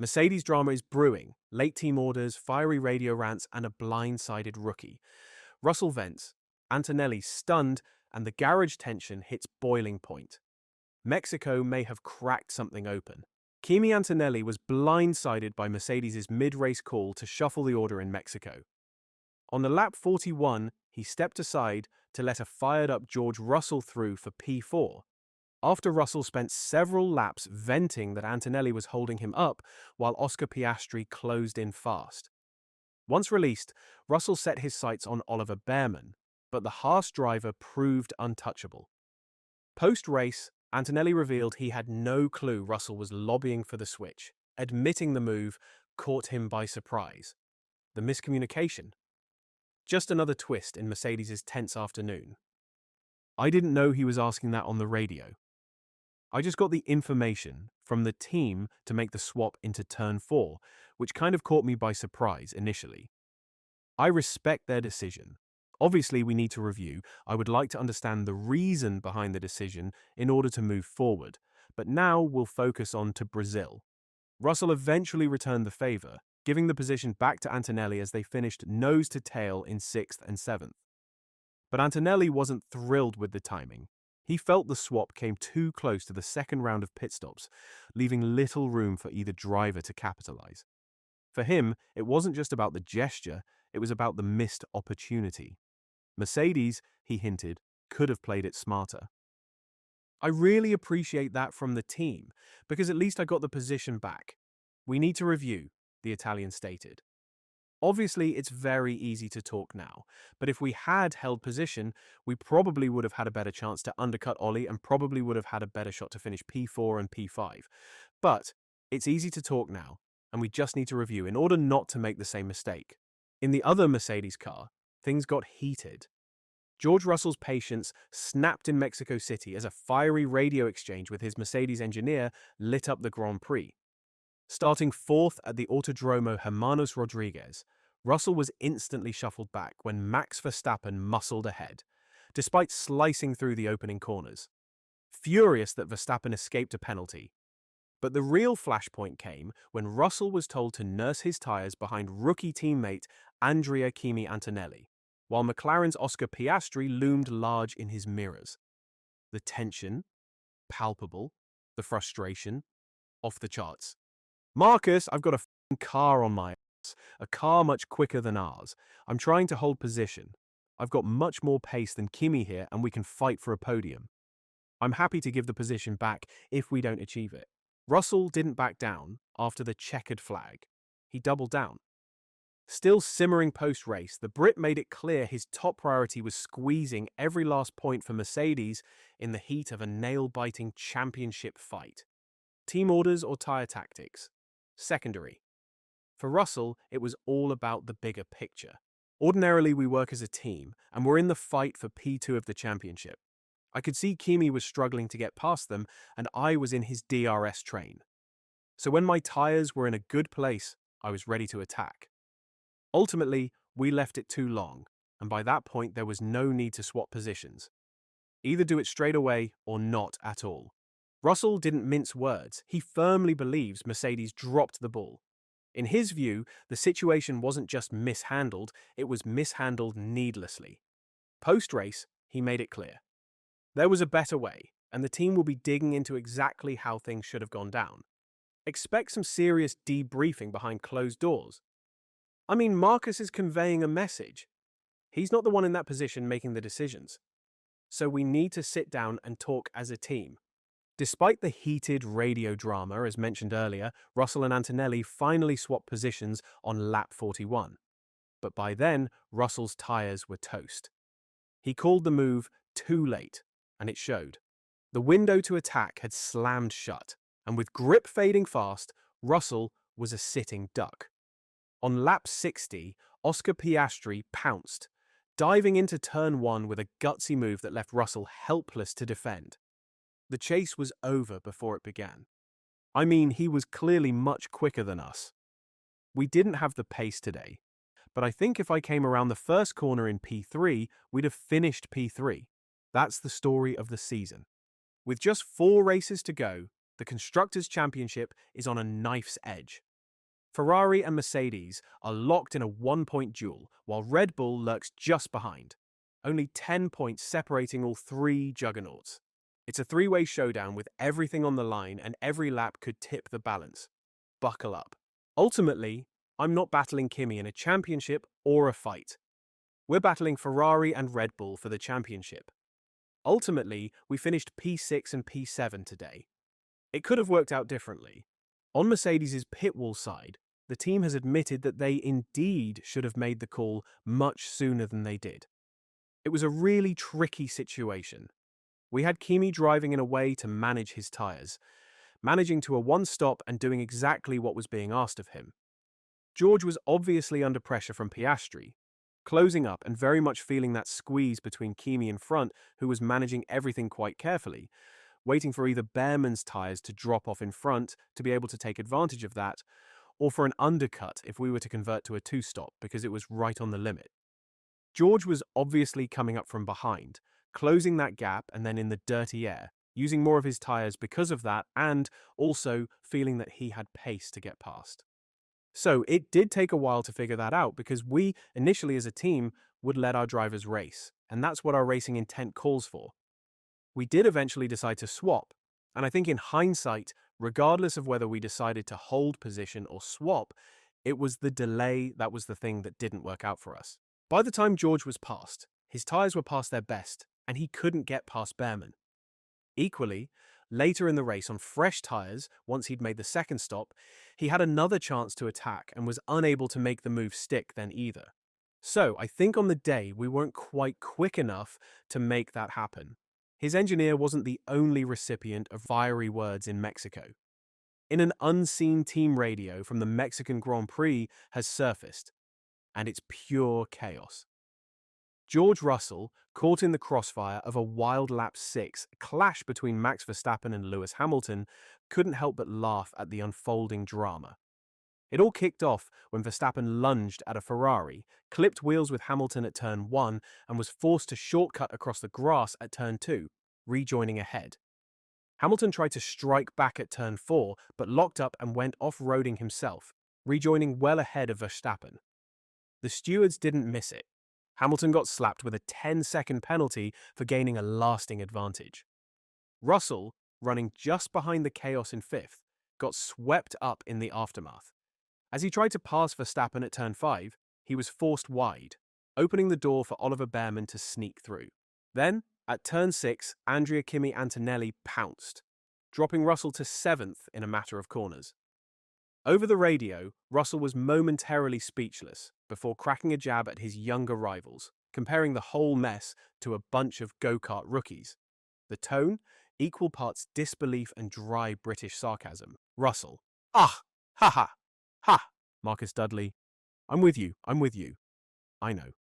Mercedes drama is brewing, late team orders, fiery radio rants, and a blindsided rookie. Russell vents, Antonelli stunned, and the garage tension hits boiling point. Mexico may have cracked something open. Kimi Antonelli was blindsided by Mercedes' mid-race call to shuffle the order in Mexico. On the lap 41, he stepped aside to let a fired-up George Russell through for P4. After Russell spent several laps venting that Antonelli was holding him up while Oscar Piastri closed in fast. Once released, Russell set his sights on Oliver Behrman, but the Haas driver proved untouchable. Post-race, Antonelli revealed he had no clue Russell was lobbying for the switch, admitting the move caught him by surprise. The miscommunication? Just another twist in Mercedes' tense afternoon. I didn't know he was asking that on the radio. I just got the information from the team to make the swap into turn 4, which kind of caught me by surprise initially. I respect their decision. Obviously, we need to review. I would like to understand the reason behind the decision in order to move forward, but now we'll focus on to Brazil. Russell eventually returned the favor, giving the position back to Antonelli as they finished nose to tail in 6th and 7th. But Antonelli wasn't thrilled with the timing. He felt the swap came too close to the second round of pit stops, leaving little room for either driver to capitalize. For him, it wasn't just about the gesture, it was about the missed opportunity. Mercedes, he hinted, could have played it smarter. I really appreciate that from the team, because at least I got the position back. We need to review, the Italian stated. Obviously, it's very easy to talk now, but if we had held position, we probably would have had a better chance to undercut Ollie and probably would have had a better shot to finish P4 and P5. But it's easy to talk now, and we just need to review in order not to make the same mistake. In the other Mercedes car, things got heated. George Russell's patience snapped in Mexico City as a fiery radio exchange with his Mercedes engineer lit up the Grand Prix. Starting 4th at the Autodromo Hermanos Rodriguez, Russell was instantly shuffled back when Max Verstappen muscled ahead, despite slicing through the opening corners. Furious that Verstappen escaped a penalty. But the real flashpoint came when Russell was told to nurse his tyres behind rookie teammate Andrea Kimi Antonelli, while McLaren's Oscar Piastri loomed large in his mirrors. The tension, palpable, the frustration, off the charts. Marcus, I've got a f***ing car on my ass, a car much quicker than ours. I'm trying to hold position. I've got much more pace than Kimi here and we can fight for a podium. I'm happy to give the position back if we don't achieve it. Russell didn't back down after the checkered flag. He doubled down. Still simmering post-race, the Brit made it clear his top priority was squeezing every last point for Mercedes in the heat of a nail-biting championship fight. Team orders or tyre tactics? Secondary. For Russell, it was all about the bigger picture. Ordinarily, we work as a team, and we're in the fight for P2 of the championship. I could see Kimi was struggling to get past them, and I was in his DRS train. So when my tyres were in a good place, I was ready to attack. Ultimately, we left it too long, and by that point there was no need to swap positions. Either do it straight away or not at all. Russell didn't mince words. He firmly believes Mercedes dropped the ball. In his view, the situation wasn't just mishandled, it was mishandled needlessly. Post-race, he made it clear. There was a better way, and the team will be digging into exactly how things should have gone down. Expect some serious debriefing behind closed doors. I mean, Marcus is conveying a message. He's not the one in that position making the decisions. So we need to sit down and talk as a team. Despite the heated radio drama, as mentioned earlier, Russell and Antonelli finally swapped positions on lap 41. But by then, Russell's tyres were toast. He called the move too late, and it showed. The window to attack had slammed shut, and with grip fading fast, Russell was a sitting duck. On lap 60, Oscar Piastri pounced, diving into turn 1 with a gutsy move that left Russell helpless to defend. The chase was over before it began. I mean, he was clearly much quicker than us. We didn't have the pace today, but I think if I came around the first corner in P3, we'd have finished P3. That's the story of the season. With just 4 races to go, the Constructors' Championship is on a knife's edge. Ferrari and Mercedes are locked in a one-point duel, while Red Bull lurks just behind. Only 10 points separating all three juggernauts. It's a three-way showdown with everything on the line, and every lap could tip the balance. Buckle up. Ultimately, I'm not battling Kimi in a championship or a fight. We're battling Ferrari and Red Bull for the championship. Ultimately, we finished P6 and P7 today. It could have worked out differently. On Mercedes' pit wall side, the team has admitted that they indeed should have made the call much sooner than they did. It was a really tricky situation. We had Kimi driving in a way to manage his tyres, managing to a one-stop and doing exactly what was being asked of him. George was obviously under pressure from Piastri, closing up and very much feeling that squeeze between Kimi in front, who was managing everything quite carefully, waiting for either Behrman's tyres to drop off in front to be able to take advantage of that, or for an undercut if we were to convert to a two-stop because it was right on the limit. George was obviously coming up from behind, closing that gap and then in the dirty air, using more of his tyres because of that, and also feeling that he had pace to get past. So it did take a while to figure that out because we, initially as a team, would let our drivers race, and that's what our racing intent calls for. We did eventually decide to swap, and I think in hindsight, regardless of whether we decided to hold position or swap, it was the delay that was the thing that didn't work out for us. By the time George was past, his tyres were past their best, and he couldn't get past Behrman. Equally, later in the race on fresh tyres, once he'd made the second stop, he had another chance to attack and was unable to make the move stick then either. So I think on the day we weren't quite quick enough to make that happen. His engineer wasn't the only recipient of fiery words in Mexico. In an unseen team radio from the Mexican Grand Prix has surfaced, and it's pure chaos. George Russell, caught in the crossfire of a wild lap 6 clash between Max Verstappen and Lewis Hamilton, couldn't help but laugh at the unfolding drama. It all kicked off when Verstappen lunged at a Ferrari, clipped wheels with Hamilton at turn 1, and was forced to shortcut across the grass at turn 2, rejoining ahead. Hamilton tried to strike back at turn 4, but locked up and went off-roading himself, rejoining well ahead of Verstappen. The stewards didn't miss it. Hamilton got slapped with a 10-second penalty for gaining a lasting advantage. Russell, running just behind the chaos in 5th, got swept up in the aftermath. As he tried to pass Verstappen at turn 5, he was forced wide, opening the door for Oliver Behrman to sneak through. Then, at turn 6, Andrea Kimi Antonelli pounced, dropping Russell to 7th in a matter of corners. Over the radio, Russell was momentarily speechless before cracking a jab at his younger rivals, comparing the whole mess to a bunch of go-kart rookies. The tone, equal parts disbelief and dry British sarcasm. Russell: "Ah! Ha ha! Ha!" Marcus Dudley: I'm with you. I know.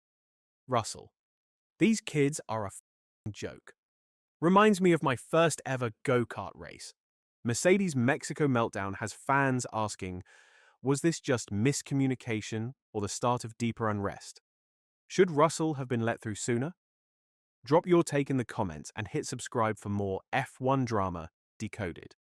Russell: "These kids are a f***ing joke. Reminds me of my first ever go-kart race." Mercedes' Mexico meltdown has fans asking, was this just miscommunication or the start of deeper unrest? Should Russell have been let through sooner? Drop your take in the comments and hit subscribe for more F1 drama decoded.